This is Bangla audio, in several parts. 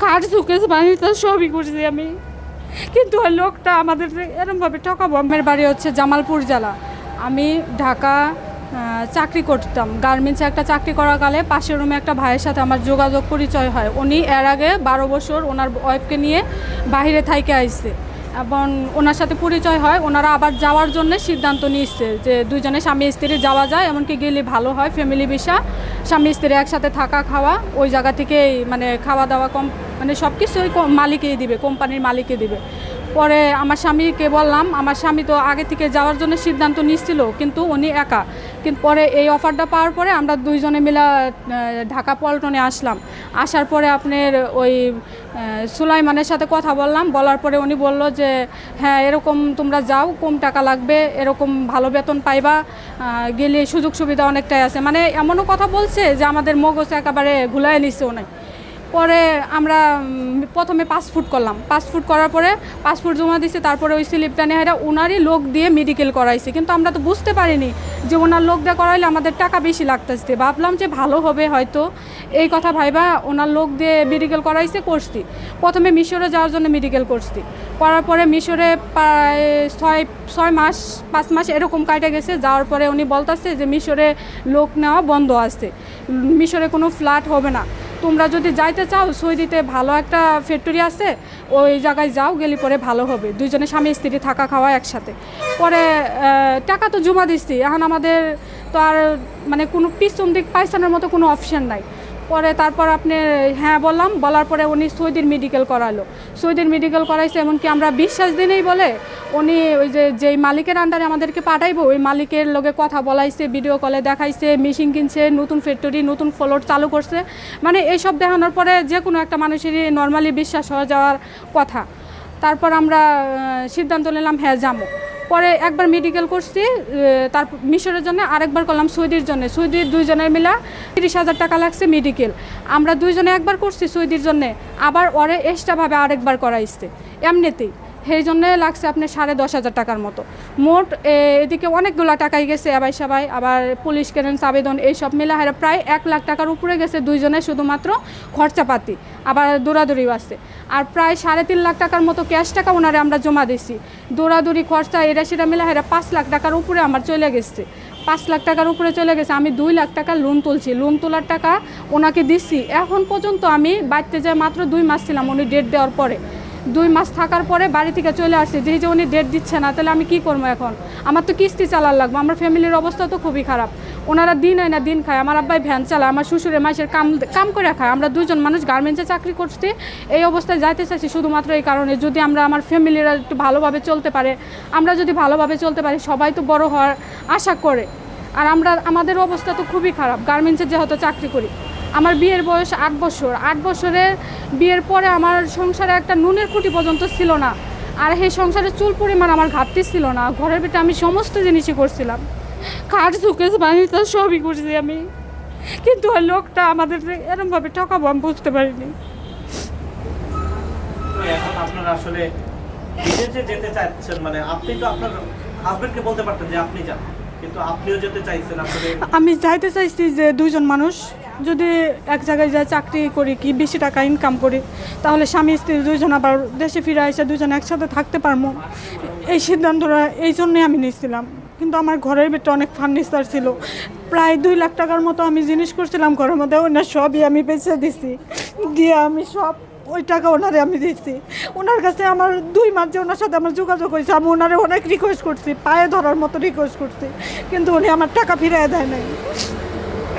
খাট সুকেস বানিয়ে সবই করছি আমি, কিন্তু ওই লোকটা আমাদের এরমভাবে ঠকাবো। আমার বাড়ি হচ্ছে জামালপুর জেলা। আমি ঢাকা চাকরি করতাম, গার্মেন্টসে একটা চাকরি করাকালে পাশের রুমে একটা ভাইয়ের সাথে আমার যোগাযোগ পরিচয় হয়। উনি এর আগে 12 বছর ওনার ওয়াইফকে নিয়ে বাইরে থাইকে আইছে এবং ওনার সাথে পরিচয় হয়। ওনারা আবার যাওয়ার জন্য সিদ্ধান্ত নিচ্ছে যে দুইজনে স্বামী স্ত্রী যাওয়া যায়, এমনকি গেলে ভালো হয়, ফ্যামিলি ভিসা, স্বামী স্ত্রী একসাথে থাকা খাওয়া ওই জায়গা থেকেই, মানে খাওয়া দাওয়া কম, মানে সব কিছুই মালিকেই দিবে, কোম্পানির মালিকে দিবে। পরে আমার স্বামীকে বললাম, আমার স্বামী তো আগে থেকে যাওয়ার জন্য সিদ্ধান্ত নিচ্ছিল, কিন্তু উনি একা। কিন্তু পরে এই অফারটা পাওয়ার পরে আমরা দুইজনে মিলে ঢাকা পল্টনে আসলাম। আসার পরে আপনার ওই সুলাইমানের সাথে কথা বললাম, বলার পরে উনি বলল যে হ্যাঁ এরকম তোমরা যাও, কম টাকা লাগবে, এরকম ভালো বেতন পাইবা, গেলে সুযোগ সুবিধা অনেকটাই আছে, মানে এমনও কথা বলছে যে আমাদের মগজ একেবারে ঘুলাই নিচ্ছে অনেক। পরে আমরা প্রথমে পাসপোর্ট করলাম, পাসপোর্ট করার পরে পাসপোর্ট জমা দিয়েছে, তারপরে ওই স্লিপটা নিয়ে ওনারই লোক দিয়ে মেডিকেল করাইছে, কিন্তু আমরা তো বুঝতে পারিনি যে ওনার লোক দিয়ে করাইলে আমাদের টাকা বেশি লাগতেছে। ভাবলাম যে ভালো হবে হয়তো, এই কথা ভাইবা ওনার লোক দিয়ে মেডিকেল করাইছে, করছি। প্রথমে মিশরে যাওয়ার জন্য মেডিকেল করছি, করার পরে মিশরে প্রায় 5 মাস এরকম কাটে গেছে। যাওয়ার পরে উনি বলতেছে যে মিশরে লোক নেওয়া বন্ধ আছে, মিশরে কোনো ফ্ল্যাট হবে না, তোমরা যদি যাইতে চাও সৌদিতে ভালো একটা ফ্যাক্টরি আছে, ওই জায়গায় যাও, গেলে পরে ভালো হবে, দুইজনে স্বামী স্ত্রী থাকা খাওয়া একসাথে। পরে টাকা তো জমা দিচ্ছি, এখন আমাদের তো আর মানে কোনো পিছন দিক পাইছানোর মতো কোনো অপশান নাই। পরে তারপর আপনি হ্যাঁ বললাম, বলার পরে উনি সৌদির মেডিকেল করালো, সৌদির মেডিকেল করাইছে। এমনকি আমরা বিশ্বাস দিনেই বলে উনি ওই যেই মালিকের আন্ডারে আমাদেরকে পাঠাইবো, ওই মালিকের লগে কথা বলাইছে, ভিডিও কলে দেখাইছে, মেশিন কিনছে, নতুন ফ্যাক্টরি, নতুন ফ্লোর চালু করছে। মানে এইসব দেখানোর পরে যে কোনো একটা মানুষেরই নর্মালি বিশ্বাস হয়ে যাওয়ার কথা। তারপর আমরা সিদ্ধান্ত নিলাম হ্যাঁ যাবো। পরে একবার মেডিকেল করছি, তারপর মিশরের জন্য আরেকবার করলাম সৌদির জন্য। সৌদির দুইজনের মিলা 30,000 টাকা লাগছে মেডিকেল। আমরা দুইজনে একবার করছি সৌদির জন্যে, আবার ওরে এক্সট্রাভাবে আরেকবার করাইছে এমনিতেই, সেই জন্যে লাগছে আপনার 10,500 টাকার মতো। মোট এদিকে অনেকগুলো টাকাই গেছে আবাই সবাই, আবার পুলিশ ক্লিয়ারেন্স আবেদন এইসব মিলা হারে প্রায় 1 লাখ টাকার উপরে গেছে দুইজনে, শুধুমাত্র খরচাপাতি, আবার দৌড়াদৌড়িও আছে। আর প্রায় 3.5 লাখ টাকার মতো ক্যাশ টাকা ওনারে আমরা জমা দিছি, দৌড়াদৌড়ি খরচা এরা সেটা মিলা হারে 5 লাখ টাকার উপরে আমার চলে গেছে, 5 লাখ টাকার উপরে চলে গেছে। আমি 2 লাখ টাকা লোন তুলছি, লোন তোলার টাকা ওনাকে দিচ্ছি। এখন পর্যন্ত আমি বাড়িতে যাই মাত্র 2 মাস ছিলাম, উনি ডেট দেওয়ার পরে 2 মাস থাকার পরে বাড়ি থেকে চলে আসছি, যে উনি ডেট দিচ্ছে না, তাহলে আমি কি করবো এখন? আমার তো কিস্তি চালার লাগবে, আমার ফ্যামিলির অবস্থা তো খুবই খারাপ। ওনারা দিন হয় না দিন খায়, আমার আব্বাই ভ্যান চালায়, আমার শ্বশুরের মাসের কাম করে খায়, আমরা দুজন মানুষ গার্মেন্টসে চাকরি করছি। এই অবস্থায় যাইতে চাইছি শুধুমাত্র এই কারণে, যদি আমরা আমার ফ্যামিলিরা একটু ভালোভাবে চলতে পারে, আমরা যদি ভালোভাবে চলতে পারি, সবাই তো বড় হওয়ার আশা করে। আর আমাদের অবস্থা তো খুবই খারাপ, গার্মেন্টসে যেহেতু চাকরি করি। আমার বিয়ের বয়স 8 বছর, 8 বছরের বিয়ের পরে আমার সংসারে একটা নুনের খুঁটি পর্যন্ত ছিল না, আর সেই সংসারে চুল পরিমাণ আমার ঘাটতি ছিল না। ঘরের ভিতরে আমি সমস্ত জিনিসই করছিলাম, খাট সুকেস বানিয়ে সবই করছি আমি, কিন্তু ওই লোকটা আমাদের এরমভাবে ঠকাবো আমি বুঝতে পারিনি। এখন আপনারা আসলে বিদেশে যেতে চাচ্ছেন, মানে আপনি তো আপনার হাজবেন্ডকে বলতে পারতেন যে আপনি যান, কিন্তু আপনিও যেতে চাইছেন আসলে। আমি যাইতে চাইছি যে দুইজন মানুষ যদি এক জায়গায় যায় চাকরি করি, কি বেশি টাকা ইনকাম করি, তাহলে স্বামী স্ত্রী দুইজন আবার দেশে ফিরে এসে দুজন একসাথে থাকতে পারবো। এই সিদ্ধান্তটা এই জন্যে আমি নিয়েছিলাম। কিন্তু আমার ঘরের ভিতরে অনেক ফার্নিচার ছিল, প্রায় 2 লাখ টাকার মতো আমি জিনিস করছিলাম ঘরের মধ্যে, ওনার সবই আমি বেঁচে দিছি, দিয়ে আমি সব ওই টাকা ওনারে আমি দিচ্ছি। ওনার কাছে আমার 2 মাস যে ওনার সাথে আমার যোগাযোগ হয়েছে, আমি ওনারে অনেক রিকোয়েস্ট করছি, পায়ে ধরার মতো রিকোয়েস্ট করছি, কিন্তু উনি আমার টাকা ফিরিয়ে দেয় নাই।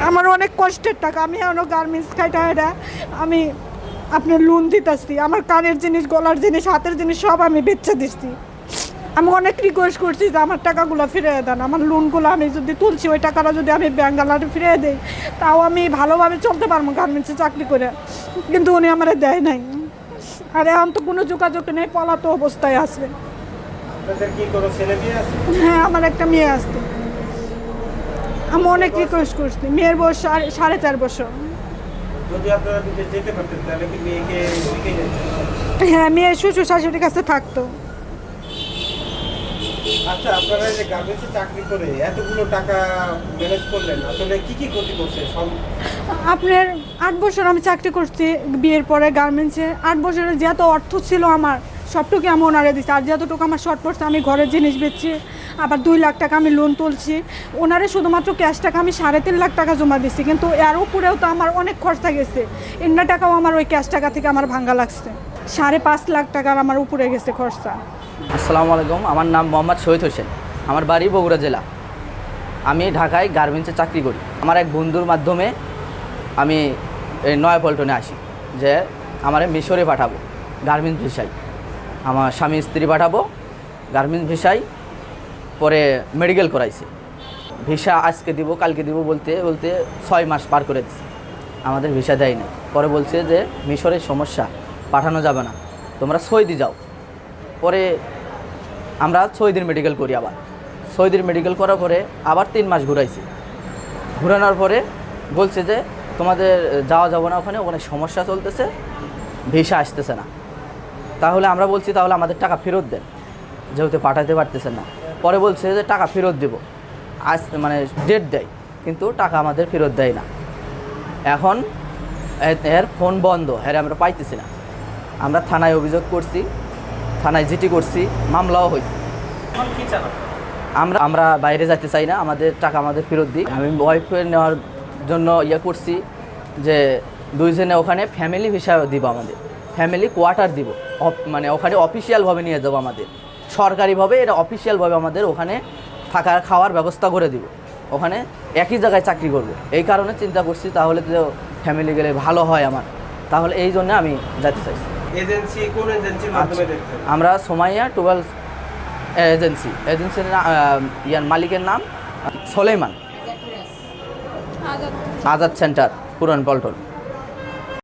আমার অনেক কষ্টের টাকা, আমি এখনও গার্মেন্টস খাইটা এটা আমি আপনার লোন দিতেছি, আমার কানের জিনিস, গলার জিনিস, হাতের জিনিস সব আমি বেচে দিচ্ছি। আমি অনেক রিকোয়েস্ট করছি যে আমার টাকাগুলো ফিরিয়ে দেন, আমার লোনগুলো আমি যদি তুলছি ওই টাকাটা যদি আমি ব্যাঙ্গালারে ফিরিয়ে দিই, তাও আমি ভালোভাবে চলতে পারবো গার্মেন্টসে চাকরি করে, কিন্তু উনি আমার দেয় নাই। আর এখন তো কোনো যোগাযোগ নেই, পলাতো অবস্থায় আছে। আপনাদের কি কোনো ছেলে মেয়ে আছে? হ্যাঁ, আমার একটা মেয়ে আছে। আমি অনেক রিকোয়েস্ট করছি, মেয়ের বয়স 4.5 বছর। যদি আপনারা বিদেশ যেতে পারতেন তাহলে কি মেয়েকে রেখে যেতেন? হ্যাঁ, মেয়ে শ্বশুর শাশুড়ির কাছে থাকতো। আচ্ছা, আপনারা যে গার্মেন্টসে চাকরি করে এতগুলো টাকা ম্যানেজ করলেন, আসলে কি কি ক্ষতি করছে? আপনার 8 বছর আমি চাকরি করছি বিয়ের পরে গার্মেন্টসে। 8 বছরের যত অর্থ ছিল আমার সবটুকু আমি ওনারে দিচ্ছি। আর যতটুকু আমার শর্ট পড়ছে আমি ঘরের জিনিস বেচছি, আবার 2 লাখ টাকা আমি লোন তুলছি। ওনারে শুধুমাত্র ক্যাশ টাকা আমি 3.5 লাখ টাকা জমা দিচ্ছি, কিন্তু এর উপরেও তো আমার অনেক খরচা গেছে। এমনা টাকাও আমার ওই ক্যাশ টাকা থেকে আমার ভাঙ্গা লাগছে। 5.5 লাখ টাকার আমার উপরে গেছে খরচা। আসসালামু আলাইকুম, আমার নাম মোহাম্মদ শহীদ হোসেন, আমার বাড়ি বগুড়া জেলা। আমি ঢাকায় গার্মেন্টসে চাকরি করি। আমার এক বন্ধুর মাধ্যমে আমি এই নয়াপল্টনে আসি যে আমারে মিশরে পাঠাবো গার্মেন্টস ভিসায়। আমার স্বামী স্ত্রী পাঠাবো গার্মেন্টস ভিসায়। পরে মেডিকেল করাইছে, ভিসা আজকে দিব কালকে দিব বলতে বলতে 6 মাস পার করে দিচ্ছে, আমাদের ভিসা দেয় না। পরে বলছে যে মিশরের সমস্যা, পাঠানো যাবে না, তোমরা সৌদি যাও। পরে আমরা 6 দিন মেডিকেল করি। আবার 6 দিন মেডিকেল করার পরে আবার 3 মাস ঘুরাইছি। ঘুরানোর পরে বলছে যে তোমাদের যাওয়া যাবে না, ওখানে ওখানে সমস্যা চলতেছে, ভিসা আসতেছে না। তাহলে আমরা বলছি তাহলে আমাদের টাকা ফেরত দেন, যেহেতু পাঠাতে পারতেছেন না। পরে বলছে যে টাকা ফেরত দেব, আজ মানে ডেট দেয়, কিন্তু টাকা আমাদের ফেরত দেয় না। এখন এর ফোন বন্ধ, হ্যাঁ আমরা পাইতেছি না। আমরা থানায় অভিযোগ করছি, থানায় জিটি করছি, মামলাও হয়েছে। এখন কি চান আপনি? আমরা বাইরে যেতে চাই না, আমাদের টাকা আমাদের ফেরত দিই। আমি ওয়াইফের নেওয়ার জন্য করছি যে 2 জনে ওখানে ফ্যামিলি ভিসা দিব, আমাদের ফ্যামিলি কোয়ার্টার দিব, মানে ওখানে অফিসিয়ালভাবে নিয়ে যাবো আমাদের, সরকারিভাবে এটা অফিসিয়ালভাবে আমাদের ওখানে থাকার খাওয়ার ব্যবস্থা করে দিব। ওখানে একই জায়গায় চাকরি করব, এই কারণে চিন্তা করছি তাহলে তো ফ্যামিলি গেলে ভালো হয় আমার, তাহলে এই জন্য আমি যেতে চাইছি। এজেন্সি কোন এজেন্সির মাধ্যমে দেখছেন? আমরা সোমাইয়া টুয়েলভ এজেন্সির ইয়ার মালিকের নাম সোলেমান, আজাদ সেন্টার, পুরান পল্টন।